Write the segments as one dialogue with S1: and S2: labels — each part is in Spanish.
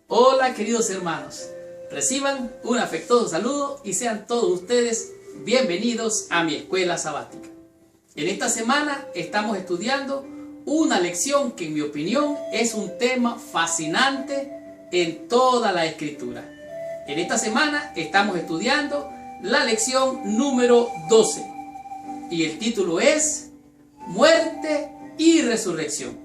S1: Hola queridos hermanos, reciban un afectuoso saludo y sean todos ustedes bienvenidos a mi escuela sabática. En esta semana estamos estudiando una lección que en mi opinión es un tema fascinante en toda la escritura. En esta semana estamos estudiando la lección número 12 y el título es Muerte y Resurrección.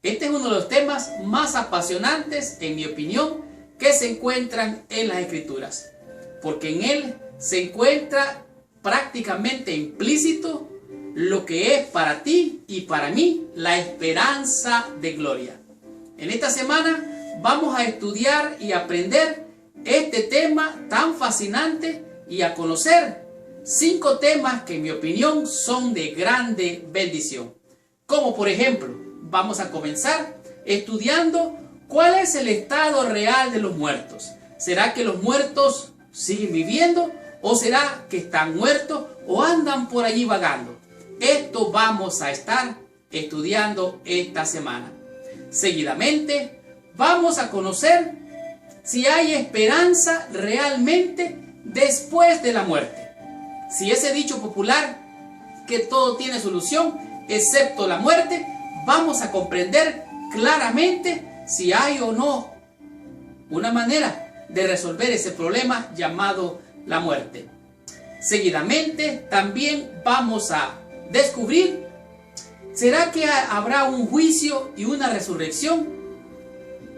S1: Este es uno de los temas más apasionantes, en mi opinión, que se encuentran en las Escrituras, porque en él se encuentra prácticamente implícito lo que es para ti y para mí la esperanza de gloria. En esta semana vamos a estudiar y aprender este tema tan fascinante y a conocer 5 temas que en mi opinión son de grande bendición. Como por ejemplo, vamos a comenzar estudiando cuál es el estado real de los muertos. ¿Será que los muertos siguen viviendo? ¿O será que están muertos o andan por allí vagando? Esto vamos a estar estudiando esta semana. Seguidamente vamos a conocer si hay esperanza realmente después de la muerte. Si ese dicho popular que todo tiene solución excepto la muerte, vamos a comprender claramente si hay o no una manera de resolver ese problema llamado la muerte. Seguidamente también vamos a descubrir, ¿será que habrá un juicio y una resurrección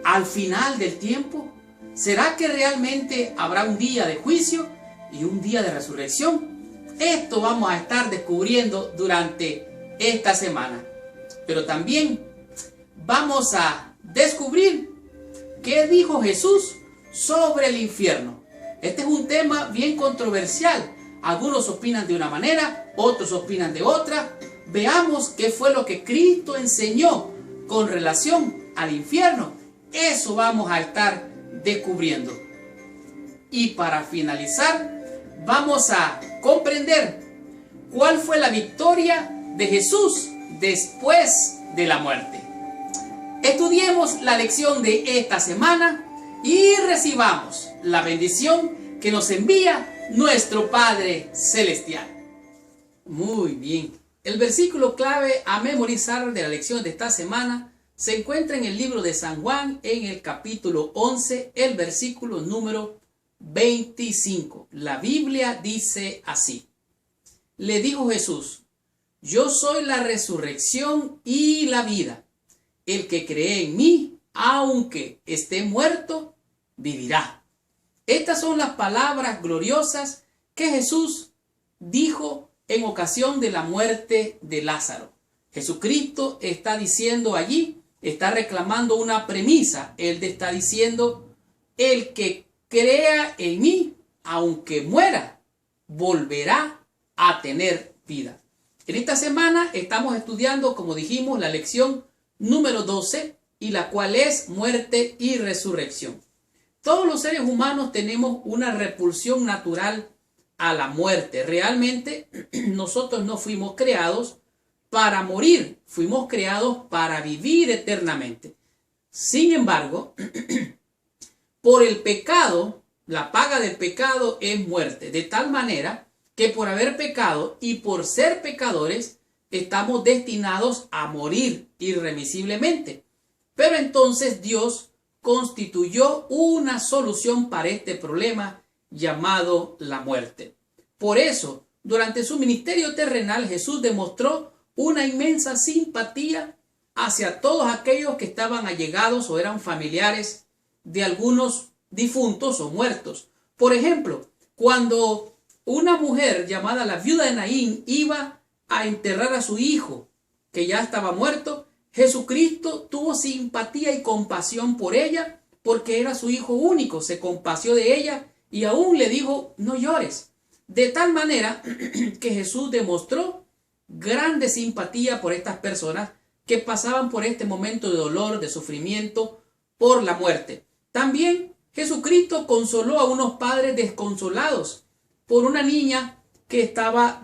S1: al final del tiempo? ¿Será que realmente habrá un día de juicio y un día de resurrección? Esto vamos a estar descubriendo durante esta semana. Pero también vamos a descubrir qué dijo Jesús sobre el infierno. Este es un tema bien controversial. Algunos opinan de una manera, otros opinan de otra. Veamos qué fue lo que Cristo enseñó con relación al infierno. Eso vamos a estar descubriendo. Y para finalizar, vamos a comprender cuál fue la victoria de Jesús después de la muerte. Estudiemos la lección de esta semana y recibamos la bendición que nos envía nuestro Padre Celestial. Muy bien. El versículo clave a memorizar de la lección de esta semana se encuentra en el libro de San Juan, en el capítulo 11, el versículo número 25. La Biblia dice así: le dijo Jesús: yo soy la resurrección y la vida. El que cree en mí, aunque esté muerto, vivirá. Estas son las palabras gloriosas que Jesús dijo en ocasión de la muerte de Lázaro. Jesucristo está diciendo allí, está reclamando una premisa. Él está diciendo: el que crea en mí, aunque muera, volverá a tener vida. En esta semana estamos estudiando, como dijimos, la lección número 12, y la cual es muerte y resurrección. Todos los seres humanos tenemos una repulsión natural a la muerte. Realmente nosotros no fuimos creados para morir, fuimos creados para vivir eternamente. Sin embargo, por el pecado, la paga del pecado es muerte, de tal manera que por haber pecado y por ser pecadores, estamos destinados a morir irremisiblemente. Pero entonces Dios constituyó una solución para este problema llamado la muerte. Por eso, durante su ministerio terrenal, Jesús demostró una inmensa simpatía hacia todos aquellos que estaban allegados o eran familiares de algunos difuntos o muertos. Por ejemplo, cuando una mujer llamada la viuda de Naín iba a enterrar a su hijo, que ya estaba muerto, Jesucristo tuvo simpatía y compasión por ella, porque era su hijo único, se compadeció de ella y aún le dijo: no llores. De tal manera que Jesús demostró grande simpatía por estas personas que pasaban por este momento de dolor, de sufrimiento por la muerte. También Jesucristo consoló a unos padres desconsolados por una niña que estaba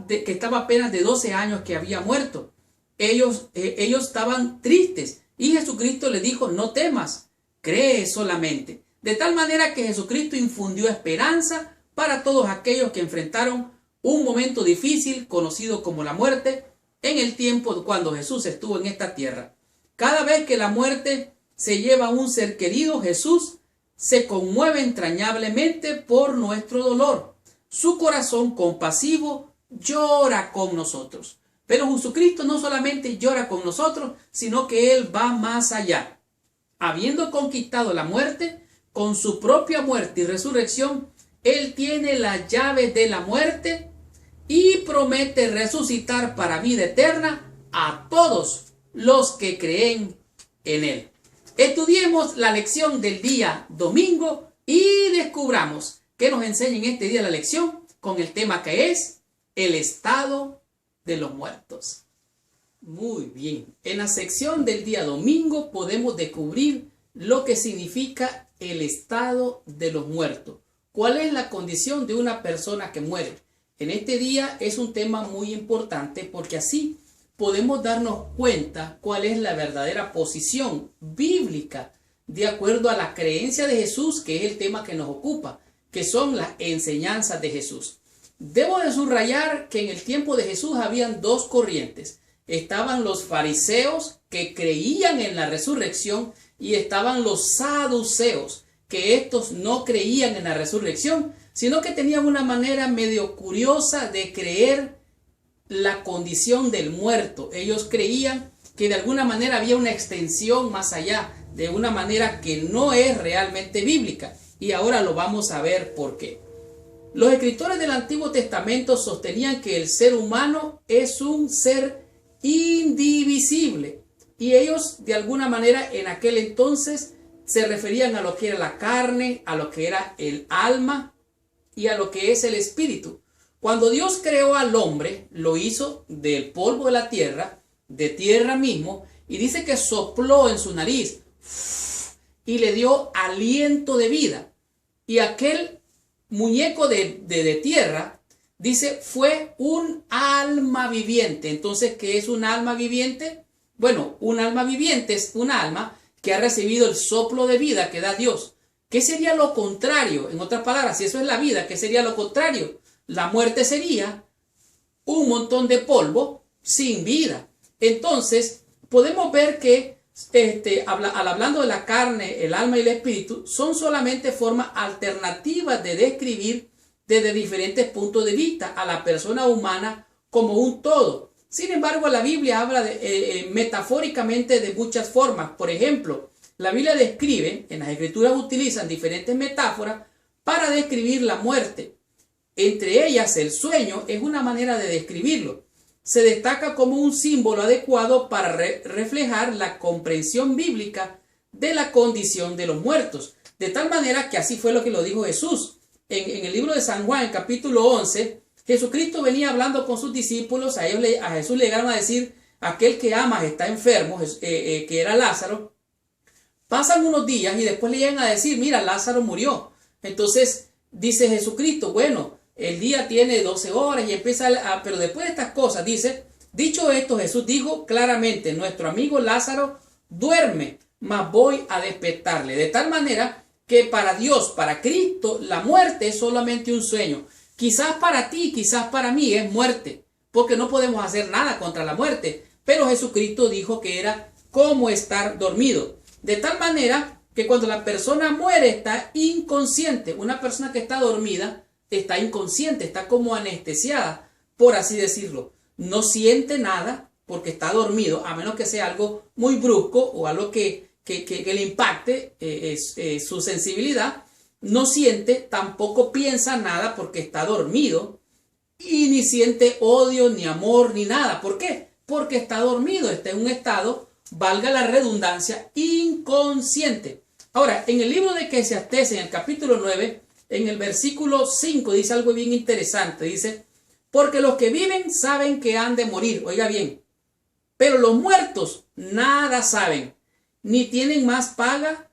S1: apenas de 12 años que había muerto. Ellos estaban tristes y Jesucristo les dijo: no temas, cree solamente. de tal manera que Jesucristo infundió esperanza para todos aquellos que enfrentaron un momento difícil conocido como la muerte en el tiempo cuando Jesús estuvo en esta tierra. Cada vez que la muerte se lleva a un ser querido, Jesús se conmueve entrañablemente por nuestro dolor. Su corazón compasivo llora con nosotros. Pero Jesucristo no solamente llora con nosotros, sino que Él va más allá. Habiendo conquistado la muerte, con su propia muerte y resurrección, Él tiene las llaves de la muerte y promete resucitar para vida eterna a todos los que creen en Él. Estudiemos la lección del día domingo y descubramos qué nos enseña en este día la lección con el tema que es el estado de los muertos. Muy bien, en la sección del día domingo podemos descubrir lo que significa el estado de los muertos. ¿Cuál es la condición de una persona que muere? En este día es un tema muy importante porque así podemos darnos cuenta cuál es la verdadera posición bíblica de acuerdo a la creencia de Jesús, que es el tema que nos ocupa, que son las enseñanzas de Jesús. Debo de subrayar que en el tiempo de Jesús habían dos corrientes. Estaban los fariseos que creían en la resurrección y estaban los saduceos, que estos no creían en la resurrección, sino que tenían una manera medio curiosa de creer la condición del muerto. Ellos creían que de alguna manera había una extensión más allá, de una manera que no es realmente bíblica. Y ahora lo vamos a ver por qué. Los escritores del Antiguo Testamento sostenían que el ser humano es un ser indivisible. Y ellos de alguna manera en aquel entonces se referían a lo que era la carne, a lo que era el alma y a lo que es el espíritu. Cuando Dios creó al hombre, lo hizo del polvo de la tierra, de tierra mismo, y dice que sopló en su nariz y le dio aliento de vida. Y aquel muñeco de tierra, dice, fue un alma viviente. Entonces, ¿qué es un alma viviente? Bueno, un alma viviente es un alma que ha recibido el soplo de vida que da Dios. ¿Qué sería lo contrario? En otras palabras, si eso es la vida, ¿qué sería lo contrario? La muerte sería un montón de polvo sin vida. Entonces, podemos ver que hablando de la carne, el alma y el espíritu, son solamente formas alternativas de describir desde diferentes puntos de vista a la persona humana como un todo. Sin embargo, la Biblia habla metafóricamente de muchas formas. Por ejemplo, la Biblia describe, en las Escrituras utilizan diferentes metáforas para describir la muerte. Entre ellas, el sueño es una manera de describirlo. Se destaca como un símbolo adecuado para reflejar la comprensión bíblica de la condición de los muertos. De tal manera que así fue lo que lo dijo Jesús. En el libro de San Juan, en capítulo 11, Jesucristo venía hablando con sus discípulos. A Jesús le llegaron a decir, aquel que amas está enfermo, que era Lázaro. Pasan unos días y después le llegan a decir, mira, Lázaro murió. Entonces dice Jesucristo, bueno, el día tiene 12 horas y empieza pero después de estas cosas dice, dicho esto, Jesús dijo claramente, nuestro amigo Lázaro duerme, mas voy a despertarle. De tal manera que para Dios, para Cristo, la muerte es solamente un sueño. Quizás para ti, quizás para mí es muerte, porque no podemos hacer nada contra la muerte. Pero Jesucristo dijo que era como estar dormido. De tal manera que cuando la persona muere está inconsciente. Una persona que está dormida está inconsciente, está como anestesiada, por así decirlo. No siente nada porque está dormido, a menos que sea algo muy brusco o algo que le impacte su sensibilidad. No siente, tampoco piensa nada porque está dormido y ni siente odio, ni amor, ni nada. ¿Por qué? Porque está dormido, está en un estado, valga la redundancia, inconsciente. Ahora, en el libro de Eclesiastés, en el capítulo 9, en el versículo 5, dice algo bien interesante. Dice, porque los que viven saben que han de morir. Oiga bien, pero los muertos nada saben, ni tienen más paga,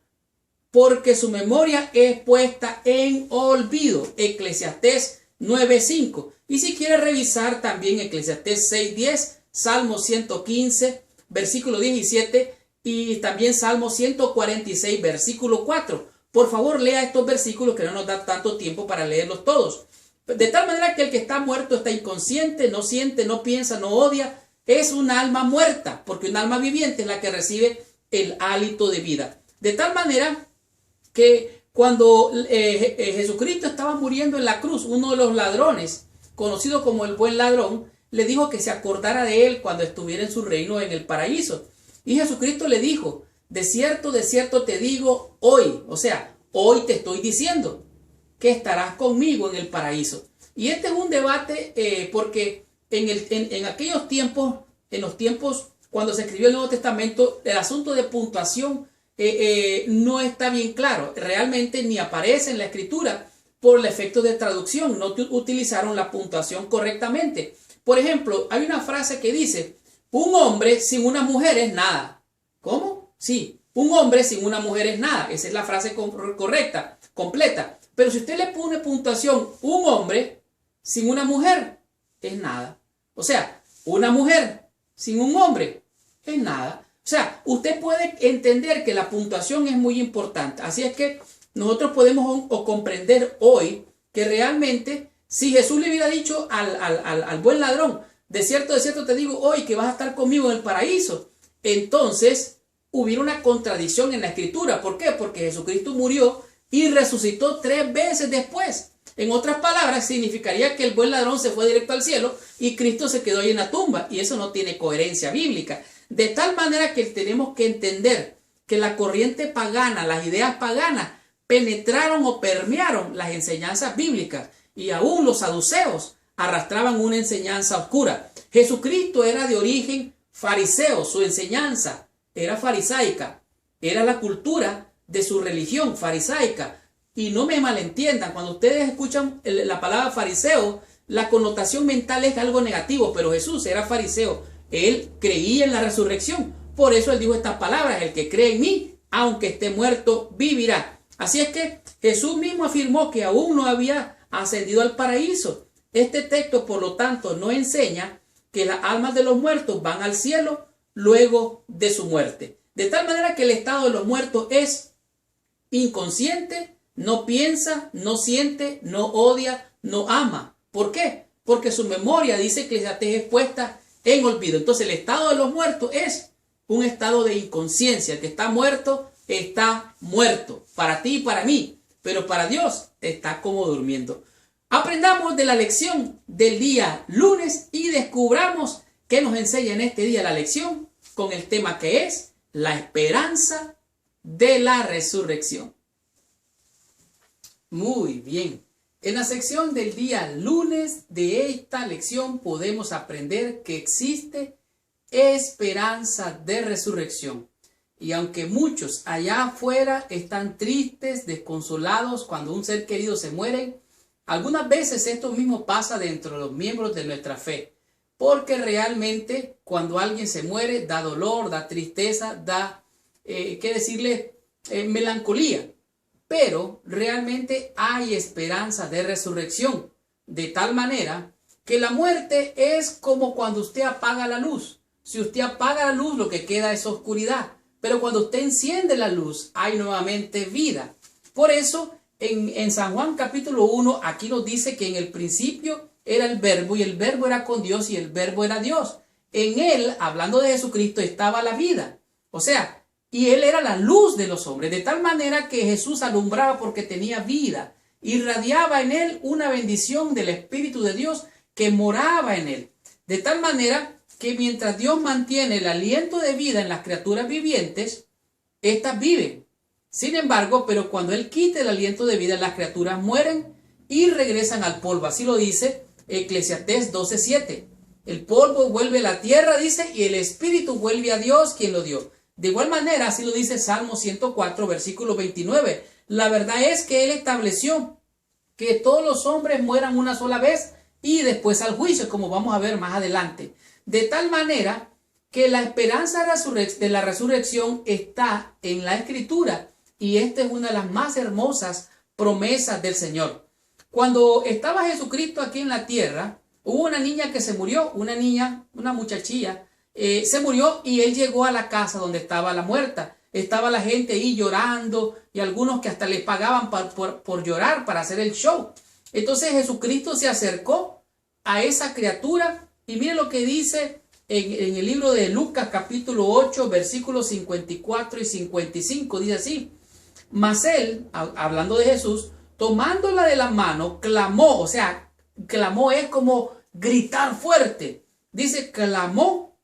S1: porque su memoria es puesta en olvido. Eclesiastés 9:5. Y si quiere revisar también Eclesiastés 6:10, Salmo 115, versículo 17 y también Salmo 146, versículo 4. Por favor, lea estos versículos que no nos da tanto tiempo para leerlos todos. De tal manera que el que está muerto está inconsciente, no siente, no piensa, no odia. Es un alma muerta, porque un alma viviente es la que recibe el hálito de vida. De tal manera que cuando Jesucristo estaba muriendo en la cruz, uno de los ladrones, conocido como el buen ladrón, le dijo que se acordara de él cuando estuviera en su reino en el paraíso. Y Jesucristo le dijo, de cierto te digo hoy, o sea, hoy te estoy diciendo que estarás conmigo en el paraíso. Y este es un debate porque en aquellos tiempos, en los tiempos cuando se escribió el Nuevo Testamento, el asunto de puntuación no está bien claro. Realmente ni aparece en la escritura por el efecto de traducción. No utilizaron la puntuación correctamente. Por ejemplo, hay una frase que dice, un hombre sin una mujer es nada. ¿Cómo? Sí, un hombre sin una mujer es nada. Esa es la frase correcta, completa. Pero si usted le pone puntuación, un hombre sin una mujer es nada. O sea, una mujer sin un hombre es nada. O sea, usted puede entender que la puntuación es muy importante. Así es que nosotros podemos comprender hoy que realmente si Jesús le hubiera dicho al buen ladrón, de cierto te digo hoy que vas a estar conmigo en el paraíso, entonces hubiera una contradicción en la escritura. ¿Por qué? Porque Jesucristo murió y resucitó 3 veces después. En otras palabras, significaría que el buen ladrón se fue directo al cielo y Cristo se quedó ahí en la tumba. Y eso no tiene coherencia bíblica. De tal manera que tenemos que entender que la corriente pagana, las ideas paganas, penetraron o permearon las enseñanzas bíblicas. Y aún los saduceos arrastraban una enseñanza oscura. Jesucristo era de origen fariseo, su enseñanza era farisaica, era la cultura de su religión farisaica. Y no me malentiendan, cuando ustedes escuchan la palabra fariseo, la connotación mental es algo negativo, pero Jesús era fariseo, él creía en la resurrección, por eso él dijo estas palabras, el que cree en mí, aunque esté muerto, vivirá. Así es que Jesús mismo afirmó que aún no había ascendido al paraíso. Este texto, por lo tanto, no enseña que las almas de los muertos van al cielo luego de su muerte. De tal manera que el estado de los muertos es inconsciente, no piensa, no siente, no odia, no ama. ¿Por qué? Porque su memoria, dice Eclesiastés, es puesta en olvido. Entonces el estado de los muertos es un estado de inconsciencia. El que está muerto para ti y para mí, pero para Dios está como durmiendo. Aprendamos de la lección del día lunes y descubramos qué nos enseña en este día la lección con el tema que es la esperanza de la resurrección. Muy bien. En la sección del día lunes de esta lección podemos aprender que existe esperanza de resurrección. Y aunque muchos allá afuera están tristes, desconsolados cuando un ser querido se muere, algunas veces esto mismo pasa dentro de los miembros de nuestra fe. Porque realmente cuando alguien se muere da dolor, da tristeza, da, melancolía. Pero realmente hay esperanza de resurrección. De tal manera que la muerte es como cuando usted apaga la luz. Si usted apaga la luz, lo que queda es oscuridad. Pero cuando usted enciende la luz, hay nuevamente vida. Por eso, en San Juan capítulo 1, aquí nos dice que en el principio era el verbo, y el verbo era con Dios, y el verbo era Dios. En él, hablando de Jesucristo, estaba la vida. O sea, y él era la luz de los hombres. De tal manera que Jesús alumbraba porque tenía vida. Irradiaba en él una bendición del Espíritu de Dios que moraba en él. De tal manera que mientras Dios mantiene el aliento de vida en las criaturas vivientes, éstas viven. Sin embargo, pero cuando Él quita el aliento de vida, las criaturas mueren y regresan al polvo. Así lo dice Eclesiastés 12:7. El polvo vuelve a la tierra, dice, y el espíritu vuelve a Dios quien lo dio. De igual manera, así lo dice Salmo 104, versículo 29. La verdad es que Él estableció que todos los hombres mueran una sola vez y después al juicio, como vamos a ver más adelante. De tal manera que la esperanza de la resurrección está en la Escritura, y esta es una de las más hermosas promesas del Señor. Cuando estaba Jesucristo aquí en la tierra, hubo una niña que se murió, una muchachilla, se murió, y él llegó a la casa donde estaba la muerta. estaba la gente ahí llorando y algunos que hasta les pagaban por llorar para hacer el show. Entonces Jesucristo se acercó a esa criatura y mire lo que dice en el libro de Lucas capítulo 8 versículos 54 y 55. Dice así: mas él, hablando de Jesús, tomándola de la mano, clamó. O sea, clamó es como gritar fuerte. Dice, clamó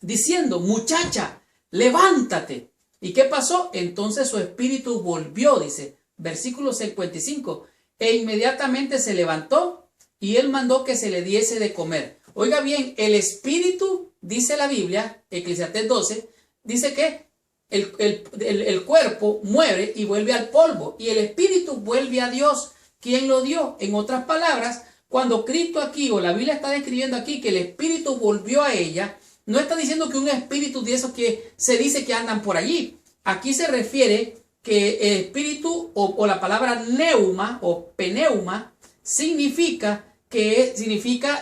S1: diciendo: muchacha, levántate. ¿Y qué pasó? Entonces su espíritu volvió, dice, versículo 55, e inmediatamente se levantó y él mandó que se le diese de comer. Oiga bien, el espíritu, dice la Biblia, Eclesiastés 12, dice que el cuerpo muere y vuelve al polvo, y el espíritu vuelve a Dios, quien lo dio. En otras palabras, cuando Cristo aquí, o la Biblia está describiendo aquí que el espíritu volvió a ella, no está diciendo que un espíritu de esos que se dice que andan por allí. Aquí se refiere que el espíritu o la palabra neuma o pneuma significa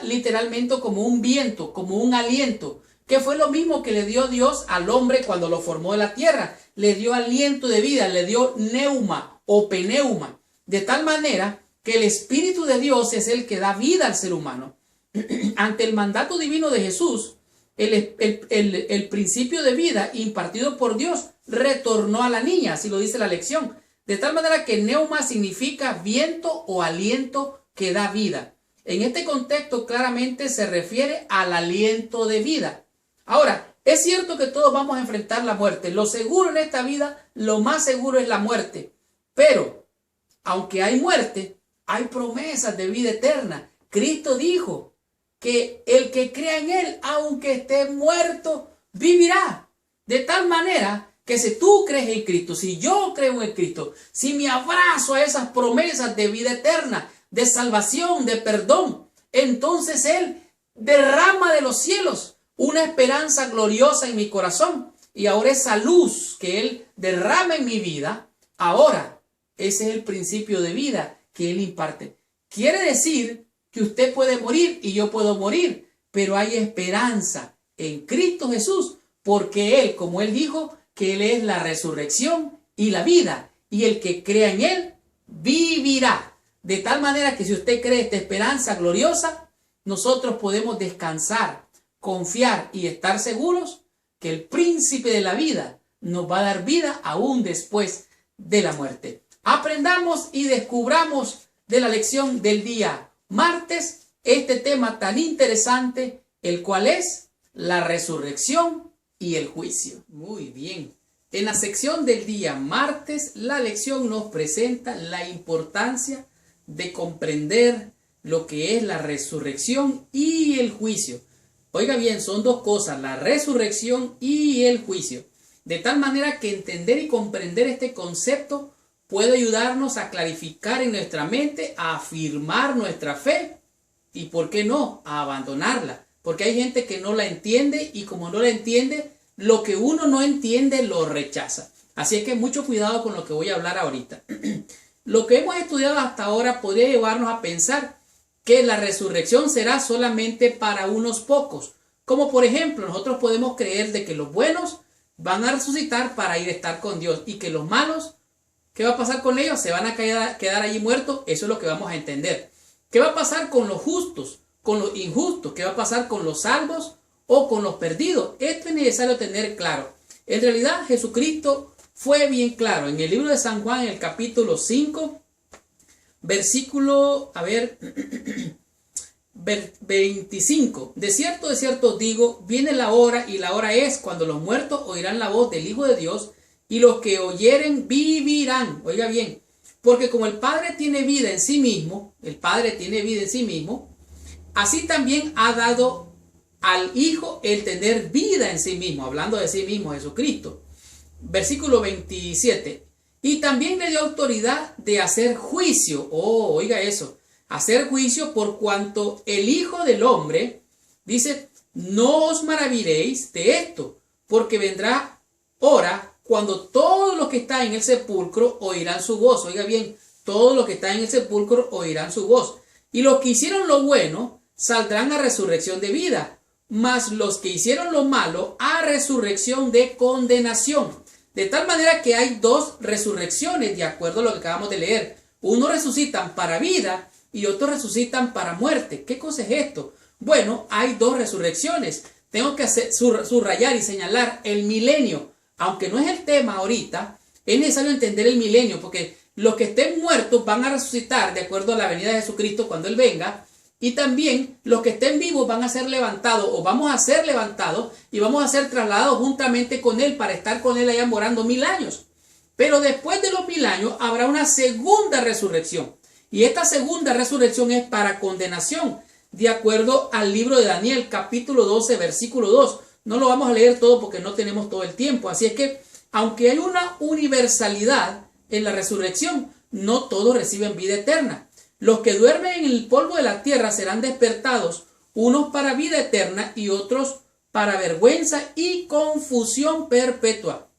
S1: literalmente como un viento, como un aliento, que fue lo mismo que le dio Dios al hombre cuando lo formó de la tierra. Le dio aliento de vida, le dio neuma o pneuma, de tal manera que el Espíritu de Dios es el que da vida al ser humano. Ante el mandato divino de Jesús, el principio de vida impartido por Dios retornó a la niña, así lo dice la lección. De tal manera que neuma significa viento o aliento que da vida. En este contexto claramente se refiere al aliento de vida. Ahora, es cierto que todos vamos a enfrentar la muerte. Lo seguro en esta vida, lo más seguro es la muerte. Pero, aunque hay muerte, hay promesas de vida eterna. Cristo dijo que el que crea en él, aunque esté muerto, vivirá. De tal manera que si tú crees en Cristo, si yo creo en el Cristo, si me abrazo a esas promesas de vida eterna, de salvación, de perdón, entonces Él derrama de los cielos una esperanza gloriosa en mi corazón. Y ahora esa luz que Él derrama en mi vida, ahora ese es el principio de vida que Él imparte. Quiere decir que usted puede morir y yo puedo morir, pero hay esperanza en Cristo Jesús, porque Él, como Él dijo, que Él es la resurrección y la vida, y el que crea en Él vivirá. De tal manera que si usted cree esta esperanza gloriosa, nosotros podemos descansar, confiar y estar seguros que el príncipe de la vida nos va a dar vida aún después de la muerte. Aprendamos y descubramos de la lección del día martes este tema tan interesante, el cual es la resurrección y el juicio. Muy bien. En la sección del día martes, la lección nos presenta la importancia de comprender lo que es la resurrección y el juicio. Oiga bien, son dos cosas, la resurrección y el juicio. De tal manera que entender y comprender este concepto puede ayudarnos a clarificar en nuestra mente, a afirmar nuestra fe y, ¿por qué no?, a abandonarla. Porque hay gente que no la entiende y como no la entiende, lo que uno no entiende lo rechaza. Así es que mucho cuidado con lo que voy a hablar ahorita. Lo que hemos estudiado hasta ahora podría llevarnos a pensar que la resurrección será solamente para unos pocos. Como por ejemplo, nosotros podemos creer de que los buenos van a resucitar para ir a estar con Dios y que los malos, ¿qué va a pasar con ellos? Se van a quedar allí muertos. Eso es lo que vamos a entender. ¿Qué va a pasar con los justos, con los injustos? ¿Qué va a pasar con los salvos o con los perdidos? Esto es necesario tener claro. En realidad, Jesucristo fue bien claro. En el libro de San Juan, en el capítulo 5, versículo, 25. De cierto os digo, viene la hora, y la hora es cuando los muertos oirán la voz del Hijo de Dios, y los que oyeren vivirán. Oiga bien, porque como el Padre tiene vida en sí mismo, así también ha dado al Hijo el tener vida en sí mismo, hablando de sí mismo, Jesucristo. Versículo 27. Y también le dio autoridad de hacer juicio. Oh, oiga eso. Hacer juicio por cuanto el Hijo del Hombre, dice, no os maravilléis de esto, porque vendrá hora cuando todos los que están en el sepulcro oirán su voz. Oiga bien, todos los que están en el sepulcro oirán su voz. Y los que hicieron lo bueno saldrán a resurrección de vida, mas los que hicieron lo malo a resurrección de condenación. De tal manera que hay dos resurrecciones, de acuerdo a lo que acabamos de leer. Unos resucitan para vida y otros resucitan para muerte. ¿Qué cosa es esto? Bueno, hay dos resurrecciones. Tengo que subrayar y señalar el milenio. Aunque no es el tema ahorita, es necesario entender el milenio, porque los que estén muertos van a resucitar de acuerdo a la venida de Jesucristo cuando Él venga. Y también los que estén vivos van a ser levantados, o vamos a ser levantados y vamos a ser trasladados juntamente con Él para estar con Él allá morando 1000 años. Pero después de los 1000 años habrá una segunda resurrección. Y esta segunda resurrección es para condenación, de acuerdo al libro de Daniel, capítulo 12, versículo 2. No lo vamos a leer todo porque no tenemos todo el tiempo. Así es que, aunque hay una universalidad en la resurrección, no todos reciben vida eterna. Los que duermen en el polvo de la tierra serán despertados, unos para vida eterna y otros para vergüenza y confusión perpetua.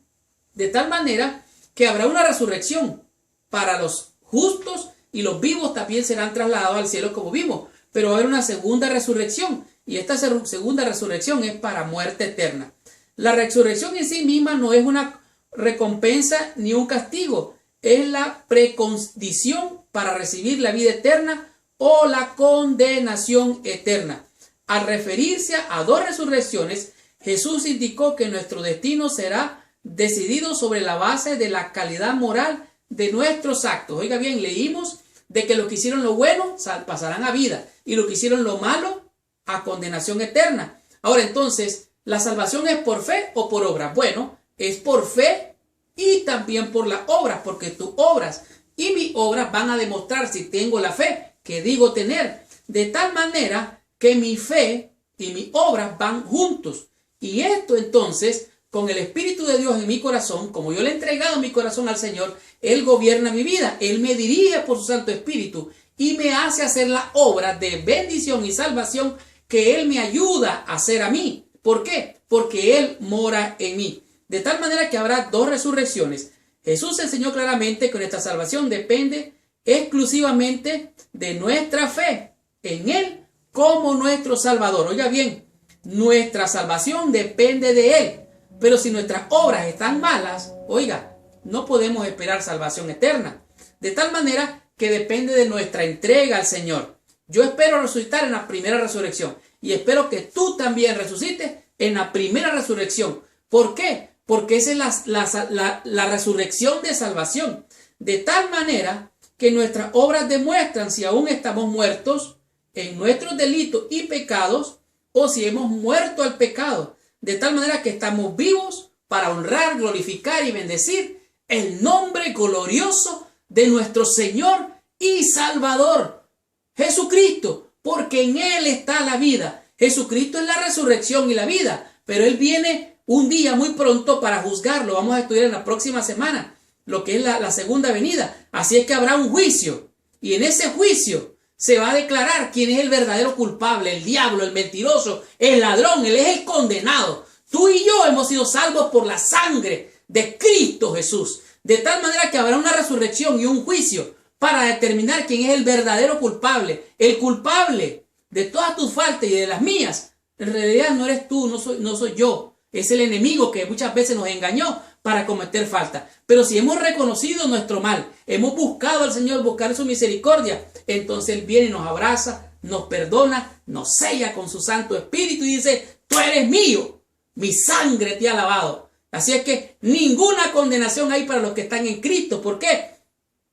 S1: De tal manera que habrá una resurrección para los justos y los vivos también serán trasladados al cielo como vimos. Pero va a haber una segunda resurrección y esta segunda resurrección es para muerte eterna. La resurrección en sí misma no es una recompensa ni un castigo, es la precondición para recibir la vida eterna o la condenación eterna. Al referirse a dos resurrecciones, Jesús indicó que nuestro destino será decidido sobre la base de la calidad moral de nuestros actos. Oiga bien, leímos de que los que hicieron lo bueno pasarán a vida y los que hicieron lo malo a condenación eterna. Ahora entonces, ¿la salvación es por fe o por obra? Bueno, es por fe y también por las obras, porque tus obras y mis obras van a demostrar si tengo la fe que digo tener, de tal manera que mi fe y mis obras van juntos. Y esto entonces, con el Espíritu de Dios en mi corazón, como yo le he entregado mi corazón al Señor, Él gobierna mi vida, Él me dirige por su Santo Espíritu y me hace hacer la obra de bendición y salvación que Él me ayuda a hacer a mí. ¿Por qué? Porque Él mora en mí. De tal manera que habrá dos resurrecciones. Jesús enseñó claramente que nuestra salvación depende exclusivamente de nuestra fe en Él como nuestro Salvador. Oiga bien, nuestra salvación depende de Él. Pero si nuestras obras están malas, oiga, no podemos esperar salvación eterna. De tal manera que depende de nuestra entrega al Señor. Yo espero resucitar en la primera resurrección. Y espero que tú también resucites en la primera resurrección. ¿Por qué? Porque esa es la resurrección de salvación. De tal manera que nuestras obras demuestran si aún estamos muertos en nuestros delitos y pecados o si hemos muerto al pecado. De tal manera que estamos vivos para honrar, glorificar y bendecir el nombre glorioso de nuestro Señor y Salvador, Jesucristo, porque en Él está la vida. Jesucristo es la resurrección y la vida, pero Él viene un día muy pronto para juzgarlo. Vamos a estudiar en la próxima semana lo que es la segunda venida. Así es que habrá un juicio y en ese juicio se va a declarar quién es el verdadero culpable, el diablo, el mentiroso, el ladrón. Él es el condenado. Tú y yo hemos sido salvos por la sangre de Cristo Jesús. De tal manera que habrá una resurrección y un juicio para determinar quién es el verdadero culpable. El culpable de todas tus faltas y de las mías, en realidad no eres tú, no soy yo. Es el enemigo que muchas veces nos engañó para cometer falta. Pero si hemos reconocido nuestro mal, hemos buscado al Señor, buscar su misericordia, entonces Él viene y nos abraza, nos perdona, nos sella con su Santo Espíritu y dice: tú eres mío, mi sangre te ha lavado. Así es que ninguna condenación hay para los que están en Cristo. ¿Por qué?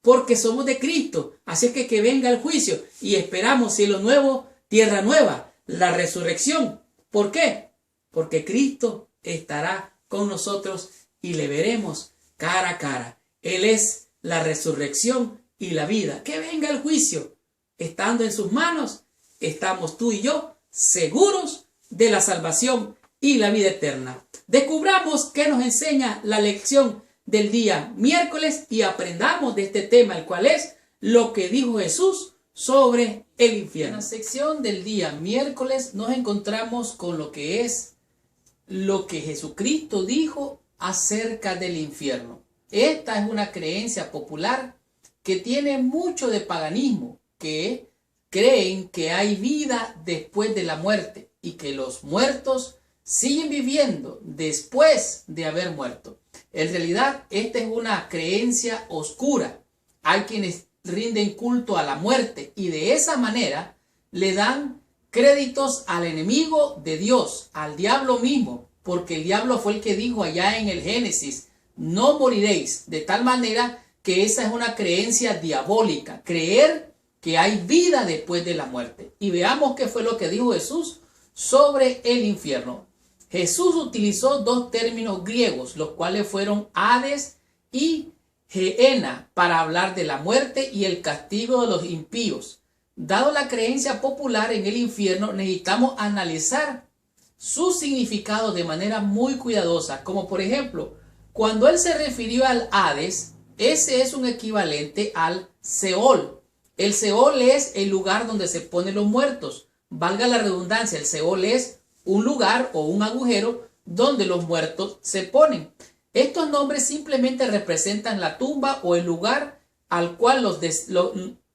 S1: Porque somos de Cristo. Así es que venga el juicio y esperamos cielo nuevo, tierra nueva, la resurrección. ¿Por qué? Porque Cristo estará con nosotros y le veremos cara a cara. Él es la resurrección y la vida. Que venga el juicio. Estando en sus manos, estamos tú y yo seguros de la salvación y la vida eterna. Descubramos qué nos enseña la lección del día miércoles y aprendamos de este tema, el cual es lo que dijo Jesús sobre el infierno. En la sección del día miércoles nos encontramos con lo que es lo que Jesucristo dijo acerca del infierno. Esta es una creencia popular que tiene mucho de paganismo, que creen que hay vida después de la muerte y que los muertos siguen viviendo después de haber muerto. En realidad, esta es una creencia oscura. Hay quienes rinden culto a la muerte y de esa manera le dan créditos al enemigo de Dios, al diablo mismo, porque el diablo fue el que dijo allá en el Génesis, no moriréis, de tal manera que esa es una creencia diabólica, creer que hay vida después de la muerte. Y veamos qué fue lo que dijo Jesús sobre el infierno. Jesús utilizó dos términos griegos, los cuales fueron Hades y Gehenna, para hablar de la muerte y el castigo de los impíos. Dado la creencia popular en el infierno, necesitamos analizar su significado de manera muy cuidadosa, como por ejemplo, cuando él se refirió al Hades, ese es un equivalente al Seol. El Seol es el lugar donde se ponen los muertos. Valga la redundancia, el Seol es un lugar o un agujero donde los muertos se ponen. Estos nombres simplemente representan la tumba o el lugar al cual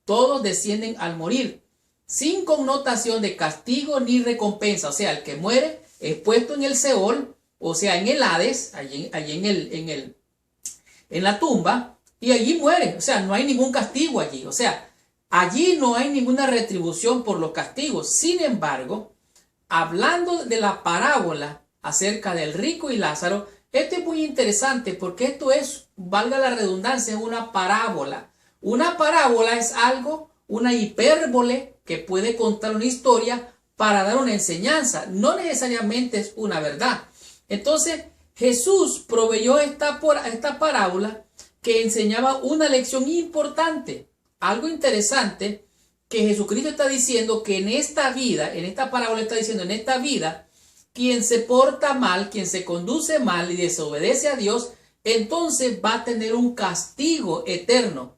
S1: todos descienden al morir, sin connotación de castigo ni recompensa. O sea, el que muere es puesto en el Seol, o sea, en el Hades, allí en la tumba, y allí muere. O sea, no hay ningún castigo allí. O sea, allí no hay ninguna retribución por los castigos. Sin embargo, hablando de la parábola acerca del rico y Lázaro, esto es muy interesante porque esto es, valga la redundancia, es una parábola. Una parábola es algo, una hipérbole que puede contar una historia para dar una enseñanza. No necesariamente es una verdad. Entonces, Jesús proveyó esta parábola que enseñaba una lección importante. Algo interesante que Jesucristo está diciendo que en esta vida, en esta parábola está diciendo, en esta vida, quien se porta mal, quien se conduce mal y desobedece a Dios, entonces va a tener un castigo eterno.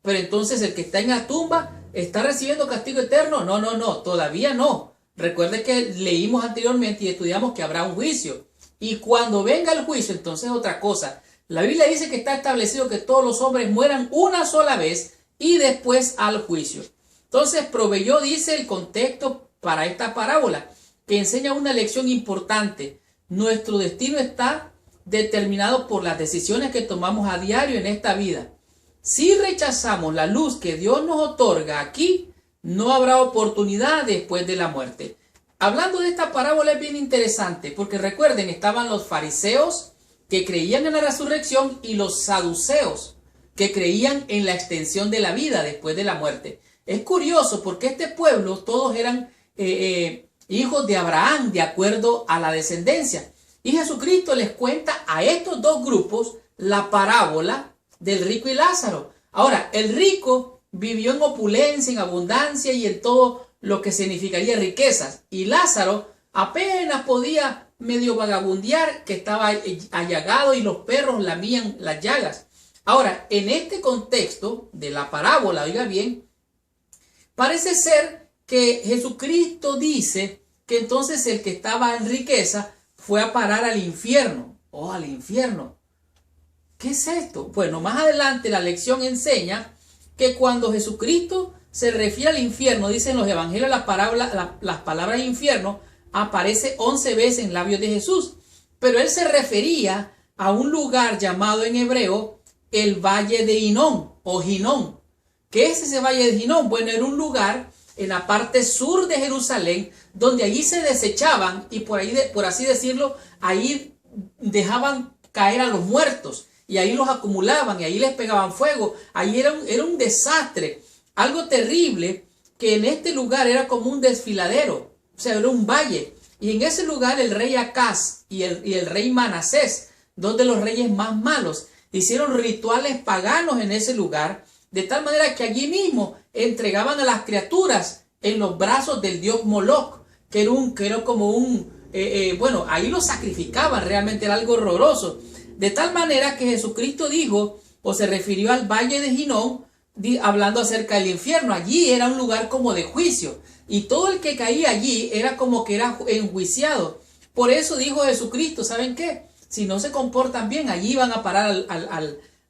S1: Pero entonces el que está en la tumba está recibiendo castigo eterno. No, todavía no. Recuerde que leímos anteriormente y estudiamos que habrá un juicio. Y cuando venga el juicio, entonces otra cosa. La Biblia dice que está establecido que todos los hombres mueran una sola vez y después al juicio. Entonces proveyó, dice, el contexto para esta parábola, que enseña una lección importante. Nuestro destino está determinado por las decisiones que tomamos a diario en esta vida. Si rechazamos la luz que Dios nos otorga aquí, no habrá oportunidad después de la muerte. Hablando de esta parábola es bien interesante, porque recuerden, estaban los fariseos que creían en la resurrección y los saduceos que creían en la extensión de la vida después de la muerte. Es curioso porque este pueblo todos eran hijos de Abraham de acuerdo a la descendencia. Y Jesucristo les cuenta a estos dos grupos la parábola del rico y Lázaro. Ahora, el rico vivió en opulencia, en abundancia y en todo lo que significaría riquezas. Y Lázaro apenas podía medio vagabundear, que estaba allagado y los perros lamían las llagas. Ahora, en este contexto de la parábola, oiga bien, parece ser que Jesucristo dice que entonces el que estaba en riqueza fue a parar al infierno. Oh, al infierno. ¿Qué es esto? Bueno, más adelante la lección enseña que cuando Jesucristo se refiere al infierno, dicen los evangelios, las palabras infierno aparece 11 veces en labios de Jesús. Pero él se refería a un lugar llamado en hebreo el Valle de Hinón o Ginón. ¿Qué es ese Valle de Ginón? Bueno, era un lugar en la parte sur de Jerusalén donde allí se desechaban y por así decirlo, ahí dejaban caer a los muertos y ahí los acumulaban y ahí les pegaban fuego. Ahí era un desastre, algo terrible, que en este lugar era como un desfiladero, o sea, era un valle. Y en ese lugar el rey Acaz y el rey Manasés, dos de los reyes más malos, hicieron rituales paganos en ese lugar, de tal manera que allí mismo entregaban a las criaturas en los brazos del dios Moloch, que era como bueno, ahí los sacrificaban, realmente era algo horroroso. De tal manera que Jesucristo dijo, o se refirió al Valle de Ginón, hablando acerca del infierno. Allí era un lugar como de juicio, y todo el que caía allí era como que era enjuiciado. Por eso dijo Jesucristo, ¿saben qué? Si no se comportan bien, allí van a parar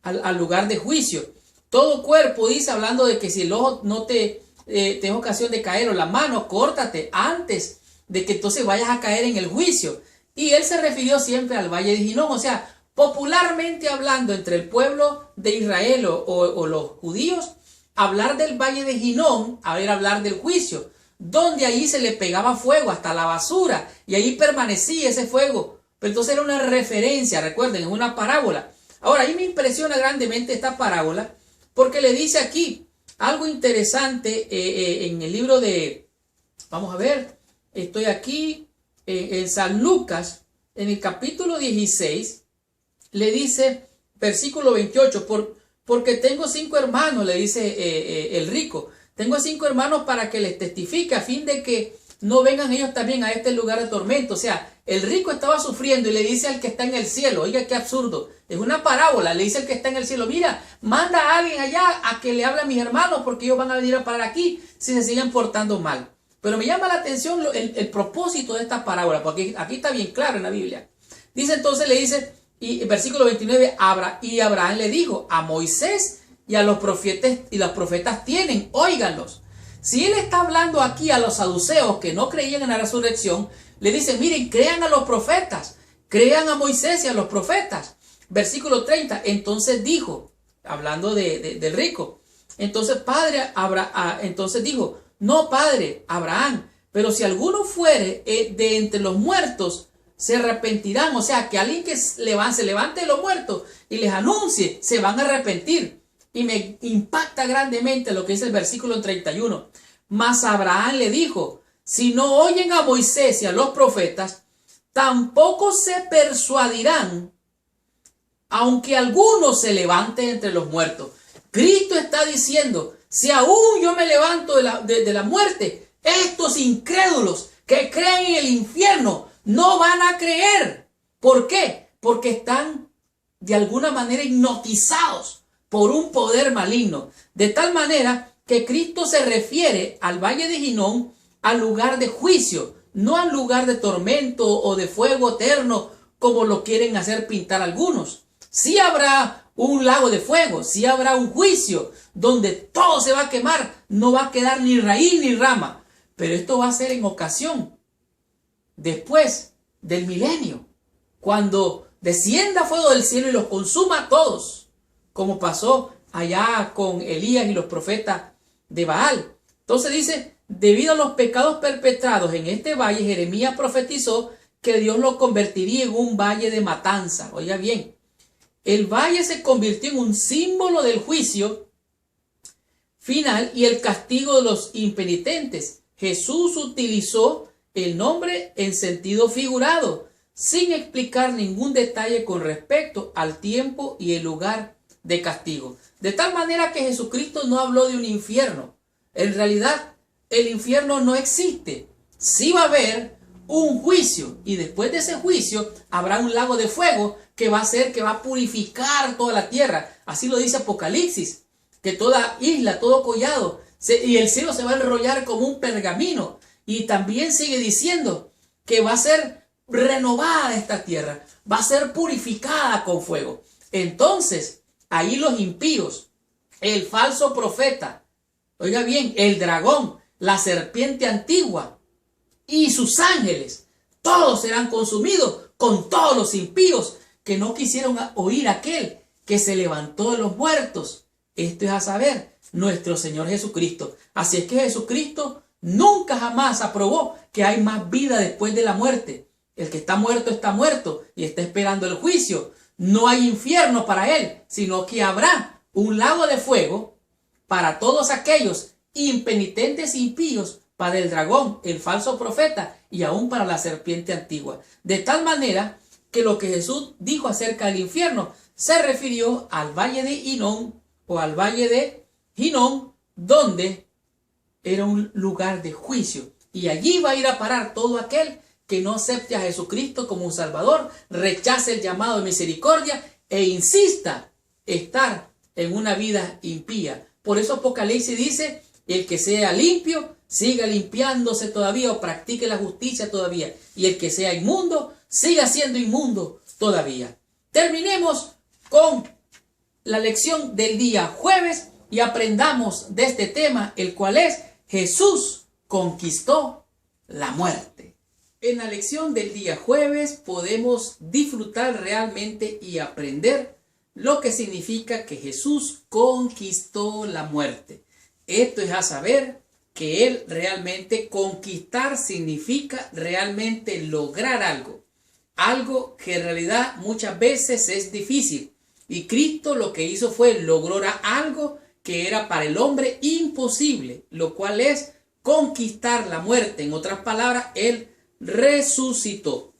S1: al lugar de juicio. Todo cuerpo, dice, hablando de que si el ojo no te es ocasión de caer o la mano, córtate antes de que entonces vayas a caer en el juicio. Y él se refirió siempre al valle de Hinnom, o sea, popularmente hablando entre el pueblo de Israel o los judíos, hablar del valle de Hinnom, hablar del juicio, donde ahí se le pegaba fuego hasta la basura y ahí permanecía ese fuego. Pero entonces era una referencia, recuerden, es una parábola. Ahora, ahí me impresiona grandemente esta parábola porque le dice aquí algo interesante en el libro de, vamos a ver, estoy aquí en San Lucas, en el capítulo 16, le dice, versículo 28, porque tengo 5 hermanos, le dice el rico, tengo 5 hermanos para que les testifique a fin de que no vengan ellos también a este lugar de tormento. O sea, el rico estaba sufriendo y le dice al que está en el cielo, oiga qué absurdo, es una parábola, le dice al que está en el cielo, mira, manda a alguien allá a que le hable a mis hermanos porque ellos van a venir a parar aquí si se siguen portando mal. Pero me llama la atención el propósito de esta parábola, porque aquí está bien claro en la Biblia. Dice entonces, le dice, y versículo 29, y Abraham le dijo, a Moisés y a los profetas tienen, óiganlos. Si él está hablando aquí a los saduceos que no creían en la resurrección, le dicen, miren, crean a los profetas, crean a Moisés y a los profetas. Versículo 30, entonces dijo, hablando del rico, entonces entonces dijo, no, padre Abraham, pero si alguno fuere de entre los muertos, se arrepentirán. O sea, que alguien que se levante de los muertos y les anuncie, se van a arrepentir. Y me impacta grandemente lo que dice el versículo 31. Mas Abraham le dijo, si no oyen a Moisés y a los profetas, tampoco se persuadirán, aunque alguno se levante entre los muertos. Cristo está diciendo, si aún yo me levanto de la muerte, estos incrédulos que creen en el infierno no van a creer. ¿Por qué? Porque están de alguna manera hipnotizados por un poder maligno. De tal manera que Cristo se refiere al valle de Hinnom, al lugar de juicio, no al lugar de tormento o de fuego eterno, como lo quieren hacer pintar algunos. Sí habrá un lago de fuego, sí habrá un juicio donde todo se va a quemar, no va a quedar ni raíz ni rama, pero esto va a ser en ocasión después del milenio, cuando descienda fuego del cielo y los consuma a todos, como pasó allá con Elías y los profetas de Baal. Entonces dice, debido a los pecados perpetrados en este valle, Jeremías profetizó que Dios lo convertiría en un valle de matanza. Oiga bien, el valle se convirtió en un símbolo del juicio final y el castigo de los impenitentes. Jesús utilizó el nombre en sentido figurado, sin explicar ningún detalle con respecto al tiempo y el lugar de castigo. De tal manera que Jesucristo no habló de un infierno. En realidad, el infierno no existe. Sí va a haber un juicio y después de ese juicio habrá un lago de fuego que va a purificar toda la tierra. Así lo dice Apocalipsis, que toda isla, todo collado y el cielo se va a enrollar como un pergamino. Y también sigue diciendo que va a ser renovada esta tierra, va a ser purificada con fuego. Entonces, ahí los impíos, el falso profeta, oiga bien, el dragón, la serpiente antigua y sus ángeles, todos serán consumidos con todos los impíos que no quisieron oír a aquel que se levantó de los muertos. Esto es a saber, nuestro Señor Jesucristo. Así es que Jesucristo nunca jamás aprobó que hay más vida después de la muerte. El que está muerto y está esperando el juicio. No hay infierno para él, sino que habrá un lago de fuego para todos aquellos impenitentes e impíos, para el dragón, el falso profeta y aún para la serpiente antigua. De tal manera que lo que Jesús dijo acerca del infierno se refirió al valle de Hinnom o al valle de Hinnom, donde era un lugar de juicio. Y allí va a ir a parar todo aquel que no acepte a Jesucristo como un Salvador, rechace el llamado de misericordia e insista estar en una vida impía. Por eso Apocalipsis dice, el que sea limpio, siga limpiándose todavía o practique la justicia todavía. Y el que sea inmundo, siga siendo inmundo todavía. Terminemos con la lección del día jueves y aprendamos de este tema, el cual es Jesús conquistó la muerte. En la lección del día jueves podemos disfrutar realmente y aprender lo que significa que Jesús conquistó la muerte. Esto es a saber que Él realmente conquistar significa realmente lograr algo. Algo que en realidad muchas veces es difícil. Y Cristo lo que hizo fue lograr algo que era para el hombre imposible, lo cual es conquistar la muerte. En otras palabras, Él resucitó.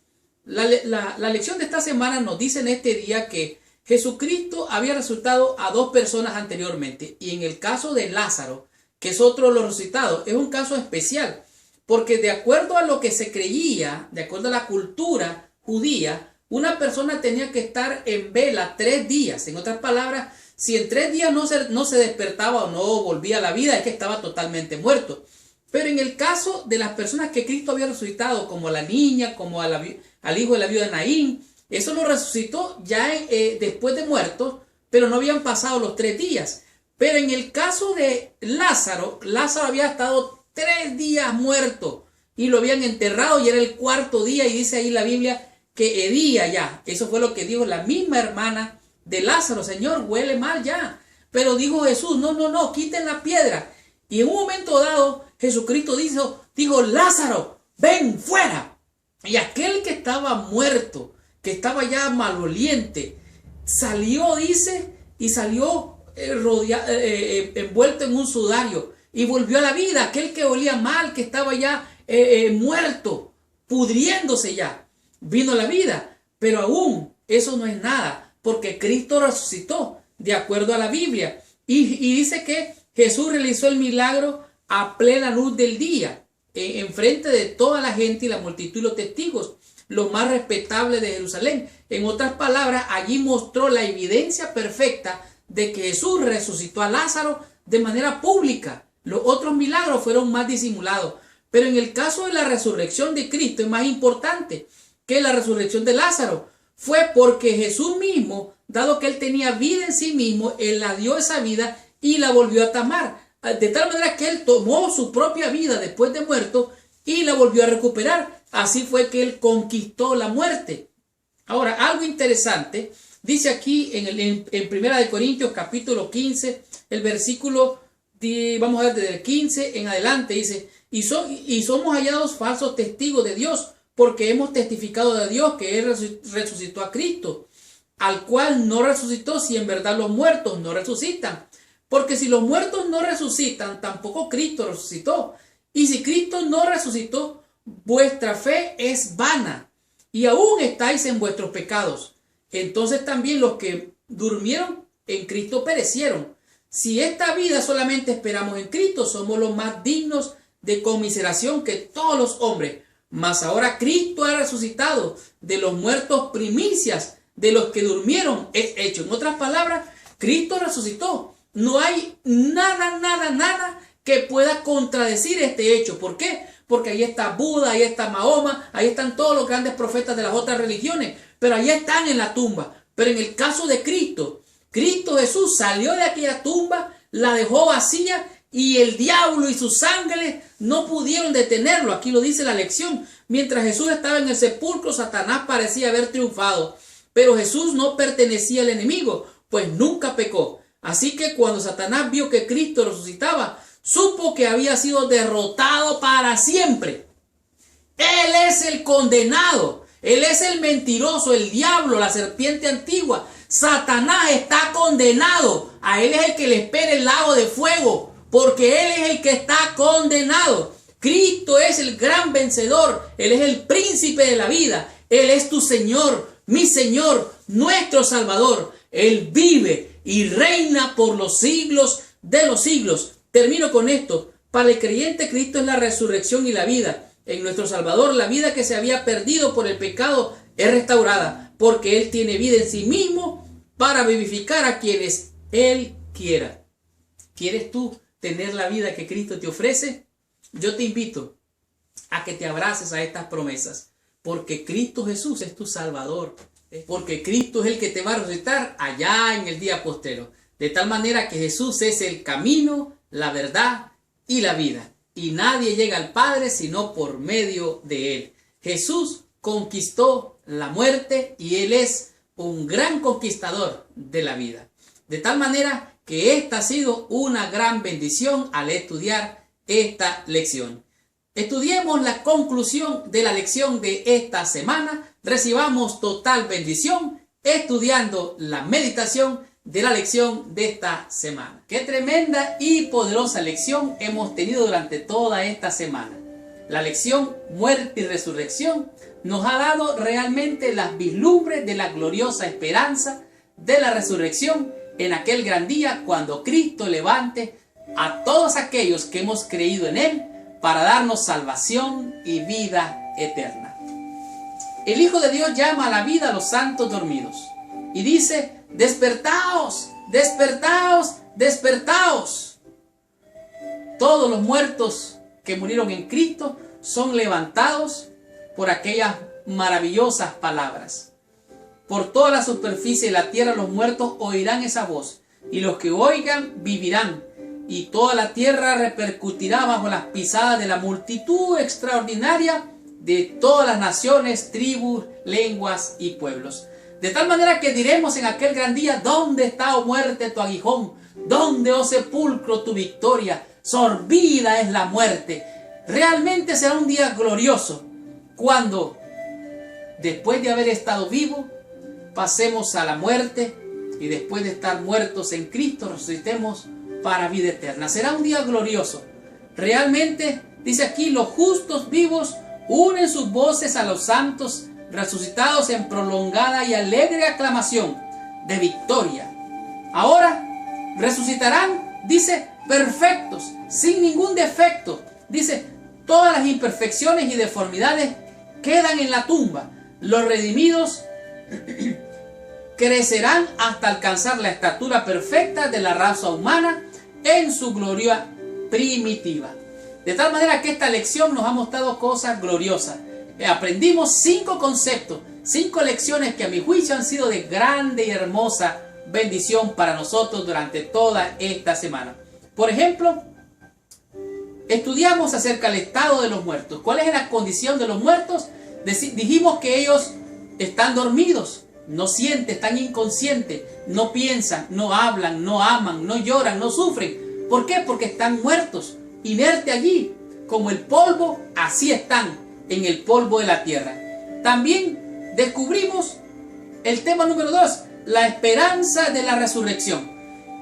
S1: La lección de esta semana nos dice en este día que Jesucristo había resucitado a dos personas anteriormente. Y en el caso de Lázaro, que es otro de los resucitados, es un caso especial. Porque de acuerdo a lo que se creía, de acuerdo a la cultura judía, una persona tenía que estar en vela 3 días. En otras palabras, si en 3 días no se despertaba o no volvía a la vida, es que estaba totalmente muerto. Pero en el caso de las personas que Cristo había resucitado, como a la niña, como al hijo de la viuda de Naín, eso lo resucitó ya después de muertos, pero no habían pasado los 3 días. Pero en el caso de Lázaro, Lázaro había estado 3 días muerto y lo habían enterrado y era el 4.º día y dice ahí la Biblia que hedía ya. Eso fue lo que dijo la misma hermana de Lázaro: Señor, huele mal ya. Pero dijo Jesús: no, quiten la piedra. Y en un momento dado, Jesucristo dijo: Lázaro, ven fuera. Y aquel que estaba muerto, que estaba ya maloliente, salió, dice, y salió envuelto en un sudario y volvió a la vida. Aquel que olía mal, que estaba ya muerto, pudriéndose ya, vino a la vida. Pero aún eso no es nada, porque Cristo resucitó de acuerdo a la Biblia. Y dice que Jesús realizó el milagro a plena luz del día, en frente de toda la gente y la multitud y los testigos, los más respetables de Jerusalén. En otras palabras, allí mostró la evidencia perfecta de que Jesús resucitó a Lázaro de manera pública. Los otros milagros fueron más disimulados. Pero en el caso de la resurrección de Cristo es más importante que la resurrección de Lázaro. Fue porque Jesús mismo, dado que Él tenía vida en sí mismo, Él la dio esa vida y la volvió a tomar. De tal manera que Él tomó su propia vida después de muerto y la volvió a recuperar. Así fue que Él conquistó la muerte. Ahora, algo interesante, dice aquí en 1 Corintios capítulo 15, el versículo, vamos a ver desde el 15 en adelante, dice: y somos hallados falsos testigos de Dios, porque hemos testificado de Dios que Él resucitó a Cristo, al cual no resucitó si en verdad los muertos no resucitan. Porque si los muertos no resucitan, tampoco Cristo resucitó. Y si Cristo no resucitó, vuestra fe es vana, y aún estáis en vuestros pecados. Entonces también los que durmieron en Cristo perecieron. Si esta vida solamente esperamos en Cristo, somos los más dignos de conmiseración que todos los hombres. Mas ahora Cristo ha resucitado de los muertos, primicias de los que durmieron es hecho. En otras palabras, Cristo resucitó. No hay nada que pueda contradecir este hecho. ¿Por qué? Porque ahí está Buda, ahí está Mahoma, ahí están todos los grandes profetas de las otras religiones, pero ahí están en la tumba. Pero en el caso de Cristo, Cristo Jesús salió de aquella tumba, la dejó vacía y el diablo y sus ángeles no pudieron detenerlo. Aquí lo dice la lección. Mientras Jesús estaba en el sepulcro, Satanás parecía haber triunfado, pero Jesús no pertenecía al enemigo, pues nunca pecó. Así que cuando Satanás vio que Cristo resucitaba, supo que había sido derrotado para siempre. Él es el condenado, Él es el mentiroso, el diablo, la serpiente antigua. Satanás está condenado. A Él es el que le espera el lago de fuego, porque Él es el que está condenado. Cristo es el gran vencedor, Él es el príncipe de la vida. Él es tu Señor, mi Señor, nuestro Salvador. Él vive y reina por los siglos de los siglos. Termino con esto. Para el creyente, Cristo es la resurrección y la vida. En nuestro Salvador, la vida que se había perdido por el pecado es restaurada, porque Él tiene vida en sí mismo para vivificar a quienes Él quiera. ¿Quieres tú tener la vida que Cristo te ofrece? Yo te invito a que te abraces a estas promesas, porque Cristo Jesús es tu Salvador. Porque Cristo es el que te va a resucitar allá en el día postrero. De tal manera que Jesús es el camino, la verdad y la vida. Y nadie llega al Padre sino por medio de Él. Jesús conquistó la muerte y Él es un gran conquistador de la vida. De tal manera que esta ha sido una gran bendición al estudiar esta lección. Estudiemos la conclusión de la lección de esta semana. Recibamos total bendición estudiando la meditación de la lección de esta semana. Qué tremenda y poderosa lección hemos tenido durante toda esta semana. La lección muerte y resurrección nos ha dado realmente las vislumbres de la gloriosa esperanza de la resurrección en aquel gran día cuando Cristo levante a todos aquellos que hemos creído en Él para darnos salvación y vida eterna. El Hijo de Dios llama a la vida a los santos dormidos y dice: despertaos, despertaos, despertaos. Todos los muertos que murieron en Cristo son levantados por aquellas maravillosas palabras. Por toda la superficie de la tierra los muertos oirán esa voz, y los que oigan vivirán, y toda la tierra repercutirá bajo las pisadas de la multitud extraordinaria de todas las naciones, tribus, lenguas y pueblos. De tal manera que diremos en aquel gran día: ¿dónde está, oh muerte, tu aguijón? ¿Dónde, oh sepulcro, tu victoria? Sorbida es la muerte. Realmente será un día glorioso cuando, después de haber estado vivo, pasemos a la muerte y después de estar muertos en Cristo resucitemos para vida eterna. Será un día glorioso. Realmente, dice aquí, los justos vivos unen sus voces a los santos resucitados en prolongada y alegre aclamación de victoria. Ahora resucitarán, dice, perfectos, sin ningún defecto. Dice, todas las imperfecciones y deformidades quedan en la tumba. Los redimidos crecerán hasta alcanzar la estatura perfecta de la raza humana en su gloria primitiva. De tal manera que esta lección nos ha mostrado cosas gloriosas. Aprendimos 5 conceptos, 5 lecciones que a mi juicio han sido de grande y hermosa bendición para nosotros durante toda esta semana. Por ejemplo, estudiamos acerca del estado de los muertos. ¿Cuál es la condición de los muertos? Dijimos que ellos están dormidos, no sienten, están inconscientes, no piensan, no hablan, no aman, no lloran, no sufren. ¿Por qué? Porque están muertos, inertes allí, como el polvo, así están en el polvo de la tierra. También descubrimos el tema número 2, la esperanza de la resurrección.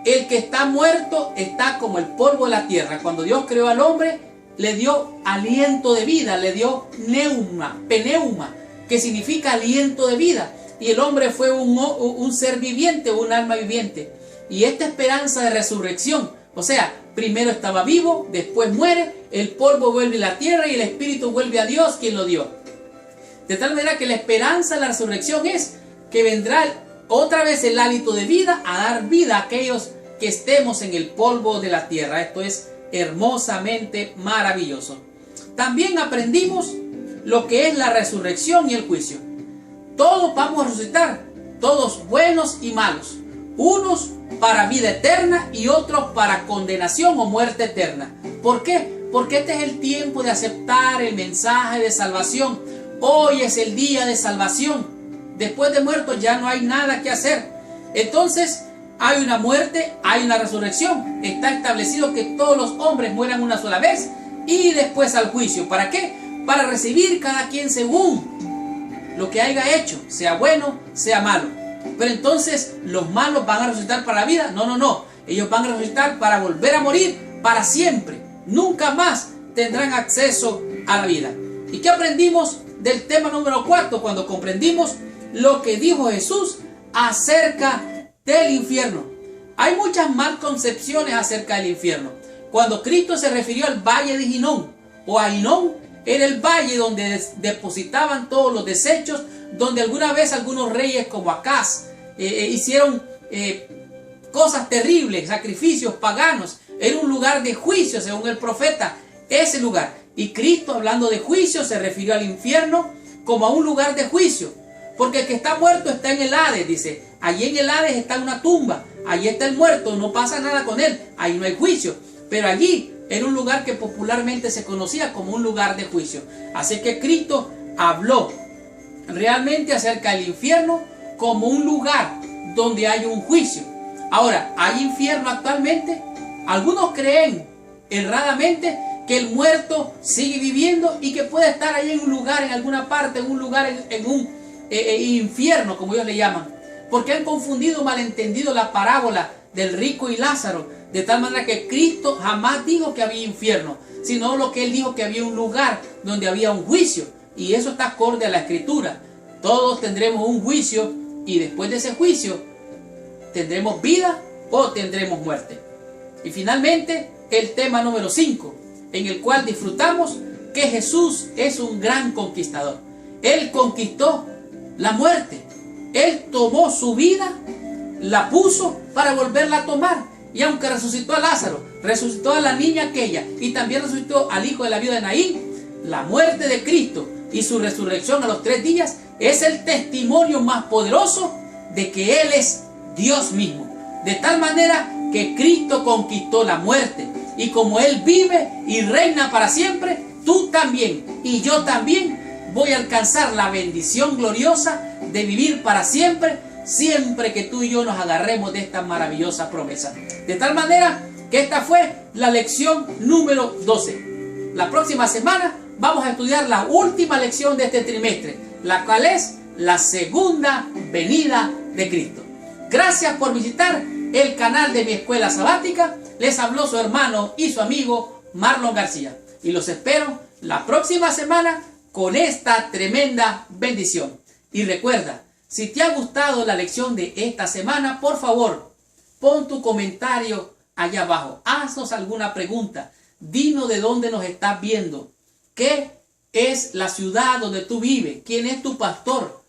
S1: El que está muerto está como el polvo de la tierra. Cuando Dios creó al hombre, le dio aliento de vida, le dio pneuma, que significa aliento de vida. Y el hombre fue un ser viviente, un alma viviente. Y esta esperanza de resurrección, o sea, primero estaba vivo, después muere, el polvo vuelve a la tierra y el espíritu vuelve a Dios, quien lo dio. De tal manera que la esperanza de la resurrección es que vendrá otra vez el hálito de vida a dar vida a aquellos que estemos en el polvo de la tierra. Esto es hermosamente maravilloso. También aprendimos lo que es la resurrección y el juicio. Todos vamos a resucitar, todos buenos y malos. Unos para vida eterna y otros para condenación o muerte eterna. ¿Por qué? Porque este es el tiempo de aceptar el mensaje de salvación. Hoy es el día de salvación. Después de muertos ya no hay nada que hacer. Entonces hay una muerte, hay una resurrección. Está establecido que todos los hombres mueran una sola vez y después al juicio. ¿Para qué? Para recibir cada quien según lo que haya hecho, sea bueno, sea malo. Pero entonces los malos van a resucitar para la vida. No. Ellos van a resucitar para volver a morir para siempre. Nunca más tendrán acceso a la vida. ¿Y qué aprendimos del tema número 4? Cuando comprendimos lo que dijo Jesús acerca del infierno. Hay muchas malconcepciones acerca del infierno. Cuando Cristo se refirió al valle de Hinnom o a Hinnom, era el valle donde depositaban todos los desechos, donde alguna vez algunos reyes como Acaz hicieron cosas terribles, sacrificios paganos. Era un lugar de juicio, según el profeta, ese lugar. Y Cristo, hablando de juicio, se refirió al infierno como a un lugar de juicio. Porque el que está muerto está en el Hades, dice. Allí en el Hades está una tumba, allí está el muerto, no pasa nada con él, ahí no hay juicio. Pero allí era un lugar que popularmente se conocía como un lugar de juicio. Así que Cristo habló realmente acerca del infierno como un lugar donde hay un juicio. Ahora, ¿hay infierno actualmente? Algunos creen erradamente que el muerto sigue viviendo y que puede estar ahí en un lugar, en alguna parte, en un lugar, en un infierno, como ellos le llaman, porque han confundido, malentendido la parábola del rico y Lázaro, de tal manera que Cristo jamás dijo que había infierno, sino lo que él dijo, que había un lugar donde había un juicio, y eso está acorde a la Escritura. Todos tendremos un juicio, y después de ese juicio tendremos vida o tendremos muerte. Y finalmente el tema número 5, en el cual disfrutamos que Jesús es un gran conquistador. Él conquistó la muerte. Él tomó su vida, la puso para volverla a tomar. Y aunque resucitó a Lázaro, resucitó a la niña aquella y también resucitó al hijo de la viuda de Naín, la muerte de Cristo y su resurrección a los 3 días es el testimonio más poderoso de que Él es Dios mismo. De tal manera que Cristo conquistó la muerte. Y como Él vive y reina para siempre, tú también y yo también voy a alcanzar la bendición gloriosa de vivir para siempre, siempre que tú y yo nos agarremos de esta maravillosa promesa. De tal manera que esta fue la lección número 12. La próxima semana vamos a estudiar la última lección de este trimestre, la cual es la segunda venida de Cristo. Gracias por visitar el canal de Mi Escuela Sabática. Les habló su hermano y su amigo Marlon García. Y los espero la próxima semana con esta tremenda bendición. Y recuerda, si te ha gustado la lección de esta semana, por favor, pon tu comentario allá abajo. Haznos alguna pregunta. Dinos de dónde nos estás viendo. ¿Qué es la ciudad donde tú vives? ¿Quién es tu pastor?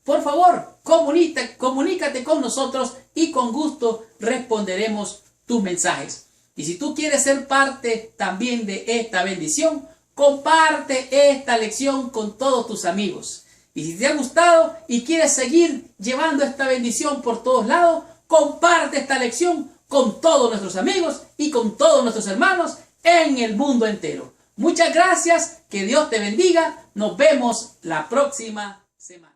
S1: Por favor, comunícate con nosotros y con gusto responderemos tus mensajes. Y si tú quieres ser parte también de esta bendición, comparte esta lección con todos tus amigos. Y si te ha gustado y quieres seguir llevando esta bendición por todos lados, comparte esta lección con todos nuestros amigos y con todos nuestros hermanos en el mundo entero. Muchas gracias, que Dios te bendiga. Nos vemos la próxima semana.